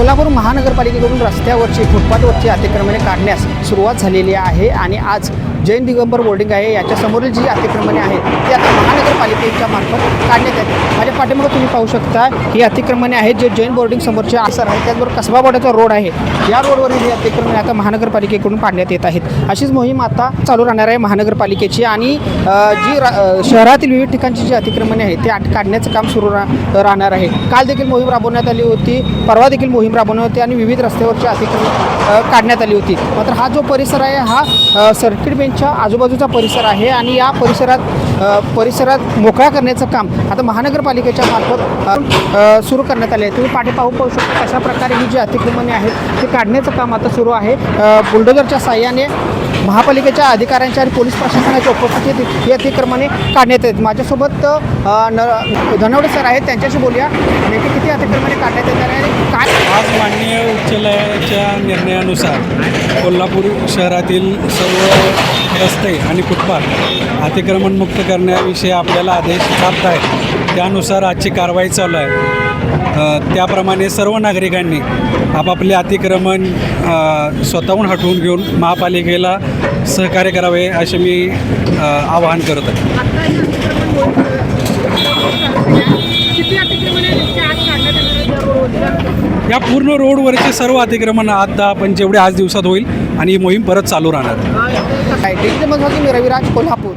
कोल्हापूर महानगरपालिकेकडून रस्त्यावरची फुटपाथवरची अतिक्रमणे काढण्यास सुरुवात झालेली आहे आणि आज जैन दिगंबर बोर्डिंग आहे याच्या समोरील जी अतिक्रमणे आहेत ती आता महानगरपालिकेच्या मार्फत काढण्यात येते। माझ्या पाठीमागे तुम्ही पाहू शकता ही अतिक्रमणे आहेत जे जैन बोर्डिंग समोरचे आसर आहे, त्याचबरोबर कसबा बोर्डाचा रोड आहे, या रोडवरील ही अतिक्रमणे आता महानगरपालिकेकडून काढण्यात येत आहेत। अशीच मोहीम आता चालू राहणार आहे महानगरपालिकेची आणि शहरातील विविध ठिकाणची जी अतिक्रमणे आहेत ते काढण्याचं काम सुरू राहणार आहे। काल देखील मोहीम राबवण्यात आली होती, परवा देखील मोहीम राबवण्यात होती आणि विविध रस्त्यावरची अतिक्रमण काढण्यात आली होती। मात्र हा जो परिसर आहे हा सर्किट बेंचच्या आजूबाजूचा परिसर आहे आणि या परिसरात मोकळा करण्याचं काम आता महानगरपालिकेच्या मार्फत सुरू करण्यात आले आहे। तुम्ही पाहू शकता कशा प्रकारे ही जी अतिक्रमणे आहेत ते काढण्याचं काम आता सुरू आहे। बुलडोझरच्या साहाय्याने महापालिकेच्या अधिकाऱ्यांच्या आणि पोलीस प्रशासनाच्या उपस्थितीत ही अतिक्रमणे काढण्यात आहेत। माझ्यासोबत धनवडे सर आहेत, त्यांच्याशी बोलूया नेमकी किती अतिक्रमणे काढण्यात येणार आहे काय। आज माननीय उच्च न्यायालयाच्या निर्णयानुसार कोल्हापूर शहरातील सर्व रस्ते आणि फुटपाथ अतिक्रमणमुक्त करण्याविषयी आपल्याला आदेश प्राप्त आहेत। त्यानुसार आजची कारवाई चालू आहे। त्याप्रमाणे सर्व नागरिकांनी आपापले अतिक्रमण स्वतःहून हटवून घेऊन महापालिकेला सहकार्य करावे असे मी आवाहन करत आहे। या पूर्ण रोडवरचे सर्व अतिक्रमण आता आपण जेवढे आज दिवसात होईल आणि ही मोहीम परत चालू राहणार आहे। मी रविराज, कोल्हापूर।